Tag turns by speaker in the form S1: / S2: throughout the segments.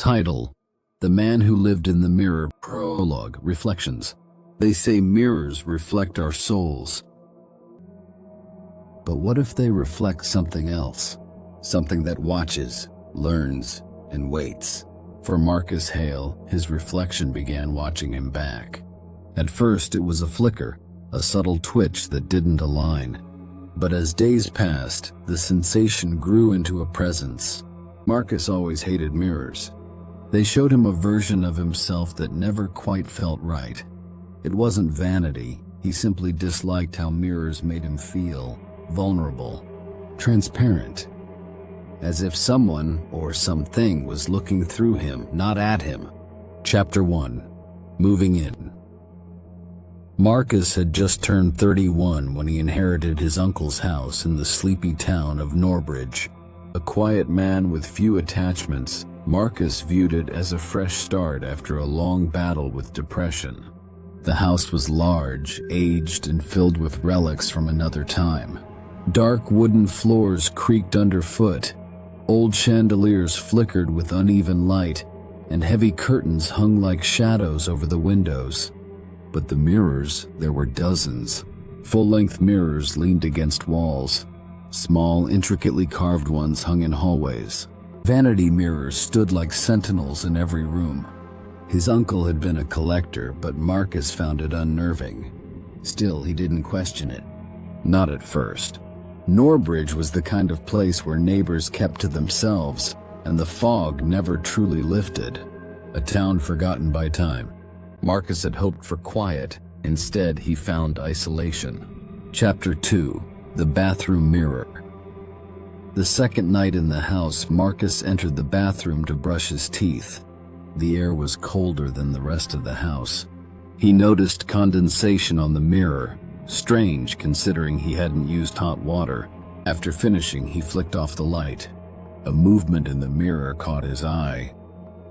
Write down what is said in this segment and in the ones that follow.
S1: Title: The Man Who Lived in the Mirror. Prologue. Reflections. They say mirrors reflect our souls. But what if they reflect something else? Something that watches, learns, and waits. For Marcus Hale, his reflection began watching him back. At first, it was a flicker, a subtle twitch that didn't align. But as days passed, the sensation grew into a presence. Marcus always hated mirrors. They showed him a version of himself that never quite felt right. It wasn't vanity, he simply disliked how mirrors made him feel vulnerable, transparent, as if someone or something was looking through him, not at him. Chapter 1. Moving in. Marcus had just turned 31 when he inherited his uncle's house in the sleepy town of Norbridge. A quiet man with few attachments, Marcus viewed it as a fresh start after a long battle with depression. The house was large, aged, and filled with relics from another time. Dark wooden floors creaked underfoot, old chandeliers flickered with uneven light, and heavy curtains hung like shadows over the windows. But the mirrors, there were dozens. Full-length mirrors leaned against walls. Small, intricately carved ones hung in hallways. Vanity mirrors stood like sentinels in every room. His uncle had been a collector, but Marcus found it unnerving. Still, he didn't question it. Not at first. Norbridge was the kind of place where neighbors kept to themselves, and the fog never truly lifted. A town forgotten by time. Marcus had hoped for quiet. Instead, he found isolation. Chapter 2. The Bathroom Mirror. The second night in the house, Marcus entered the bathroom to brush his teeth. The air was colder than the rest of the house. He noticed condensation on the mirror, strange considering he hadn't used hot water. After finishing, he flicked off the light. A movement in the mirror caught his eye.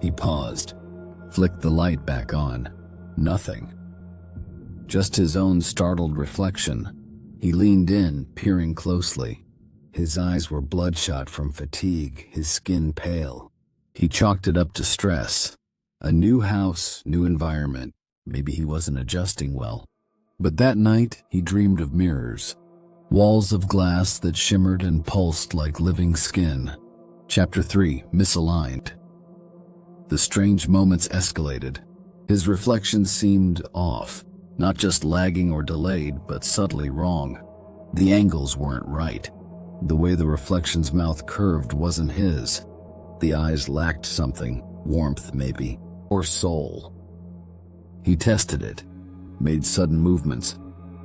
S1: He paused, flicked the light back on. Nothing. Just his own startled reflection. He leaned in, peering closely. His eyes were bloodshot from fatigue, his skin pale. He chalked it up to stress. A new house, new environment. Maybe he wasn't adjusting well. But that night, he dreamed of mirrors. Walls of glass that shimmered and pulsed like living skin. Chapter 3. Misaligned. The strange moments escalated. His reflection seemed off. Not just lagging or delayed, but subtly wrong. The angles weren't right. The way the reflection's mouth curved wasn't his. The eyes lacked something, warmth maybe, or soul. He tested it, made sudden movements,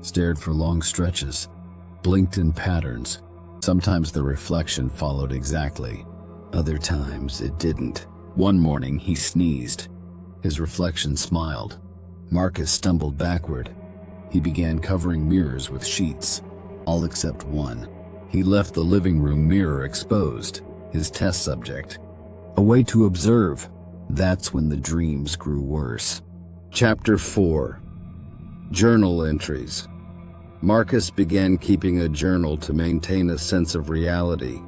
S1: stared for long stretches, blinked in patterns. Sometimes the reflection followed exactly. Other times it didn't. One morning he sneezed. His reflection smiled. Marcus stumbled backward. He began covering mirrors with sheets, all except one. He left the living room mirror exposed, his test subject. A way to observe. That's when the dreams grew worse. Chapter 4. Journal entries. Marcus began keeping a journal to maintain a sense of reality.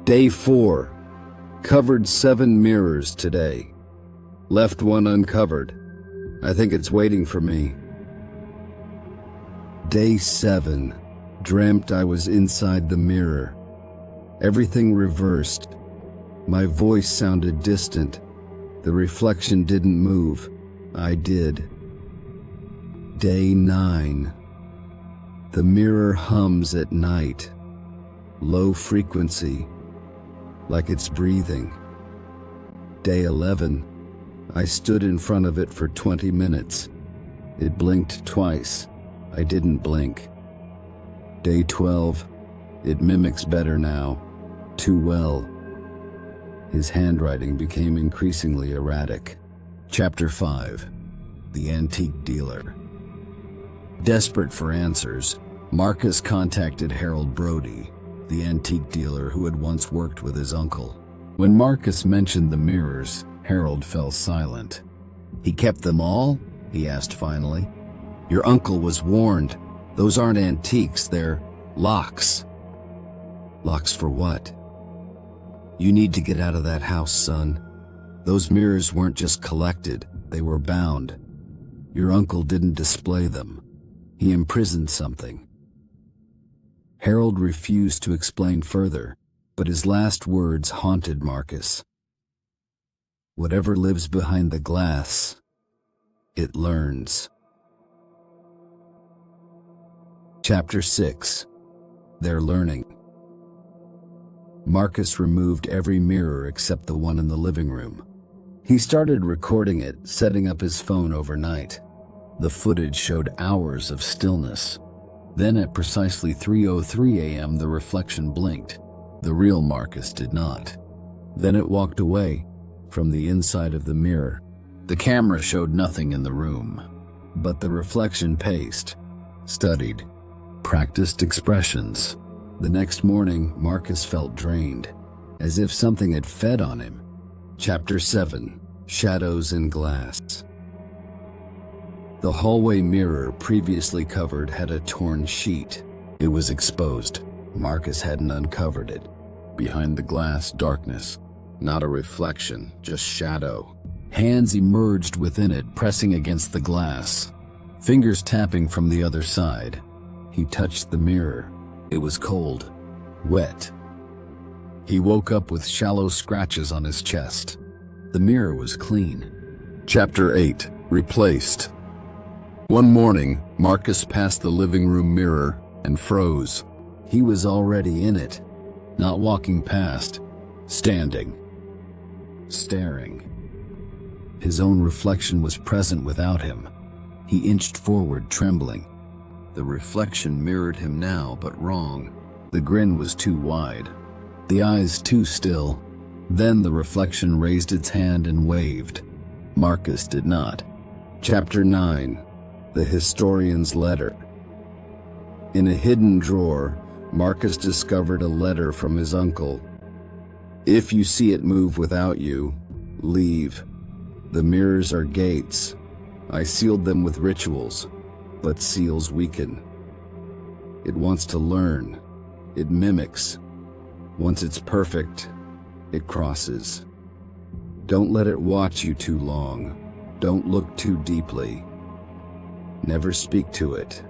S1: Day 4. Covered 7 mirrors today. Left one uncovered. I think it's waiting for me. Day 7. Dreamt I was inside the mirror. Everything reversed. My voice sounded distant. The reflection didn't move. I did. Day 9. The mirror hums at night. Low frequency, like it's breathing. Day 11. I stood in front of it for 20 minutes. It blinked twice. I didn't blink. Day 12. It mimics better now. Too well. His handwriting became increasingly erratic. Chapter 5. The Antique Dealer. Desperate for answers, Marcus contacted Harold Brody, the antique dealer who had once worked with his uncle. When Marcus mentioned the mirrors, Harold fell silent. He kept them all? He asked finally. Your uncle was warned. Those aren't antiques, they're locks. Locks for what? You need to get out of that house, son. Those mirrors weren't just collected, they were bound. Your uncle didn't display them. He imprisoned something. Harold refused to explain further, but his last words haunted Marcus. Whatever lives behind the glass, it learns. Chapter 6. They're learning. Marcus removed every mirror except the one in the living room. He started recording it, setting up his phone overnight. The footage showed hours of stillness. Then at precisely 3:03 a.m. the reflection blinked. The real Marcus did not. Then it walked away from the inside of the mirror. The camera showed nothing in the room, but the reflection paced, studied, practiced expressions. The next morning, Marcus felt drained, as if something had fed on him. Chapter 7. Shadows in Glass. The hallway mirror previously covered had a torn sheet. It was exposed. Marcus hadn't uncovered it. Behind the glass, darkness. Not a reflection, just shadow. Hands emerged within it, pressing against the glass. Fingers tapping from the other side. He touched the mirror. It was cold, wet. He woke up with shallow scratches on his chest. The mirror was clean. Chapter 8. Replaced. One morning, Marcus passed the living room mirror and froze. He was already in it, not walking past, standing, staring. His own reflection was present without him. He inched forward, trembling. The reflection mirrored him now, but wrong. The grin was too wide, the eyes too still. Then the reflection raised its hand and waved. Marcus did not. Chapter 9. The Historian's Letter. In a hidden drawer, Marcus discovered a letter from his uncle. If you see it move without you, leave. The mirrors are gates. I sealed them with rituals, but seals weaken. It wants to learn. It mimics. Once it's perfect, it crosses. Don't let it watch you too long. Don't look too deeply. Never speak to it.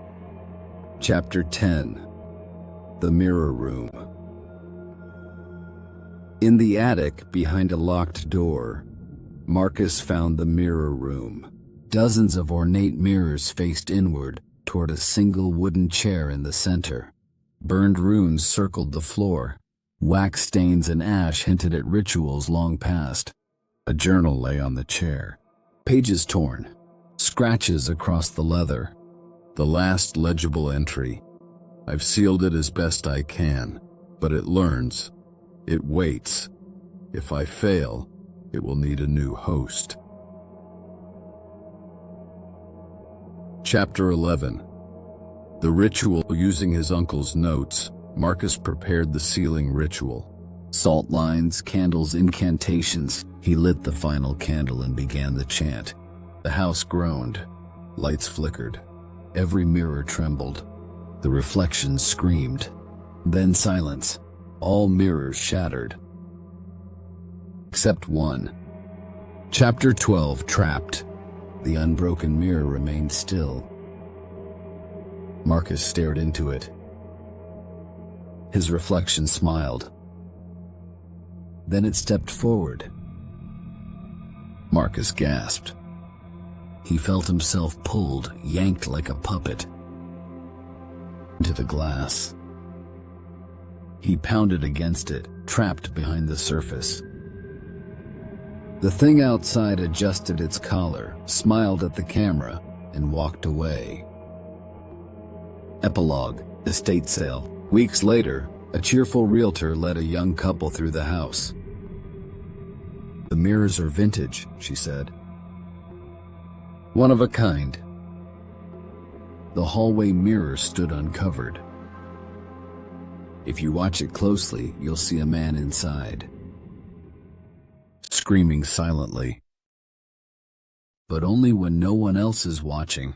S1: Chapter 10. The Mirror Room. In the attic, behind a locked door, Marcus found the mirror room. Dozens of ornate mirrors faced inward toward a single wooden chair in the center. Burned runes circled the floor. Wax stains and ash hinted at rituals long past. A journal lay on the chair. Pages torn. Scratches across the leather. The last legible entry. I've sealed it as best I can, but it learns. It waits. If I fail, it will need a new host. Chapter 11. The ritual. Using his uncle's notes, Marcus prepared the sealing ritual. Salt lines, candles, incantations. He lit the final candle and began the chant. The house groaned. Lights flickered. Every mirror trembled. The reflections screamed. Then silence. All mirrors shattered. Except one. Chapter 12. Trapped. The unbroken mirror remained still. Marcus stared into it. His reflection smiled. Then it stepped forward. Marcus gasped. He felt himself pulled, yanked like a puppet, into the glass. He pounded against it, trapped behind the surface. The thing outside adjusted its collar, smiled at the camera, and walked away. Epilogue. Estate sale. Weeks later, a cheerful realtor led a young couple through the house. The mirrors are vintage, she said. One of a kind. The hallway mirror stood uncovered. If you watch it closely, you'll see a man inside, screaming silently. But only when no one else is watching.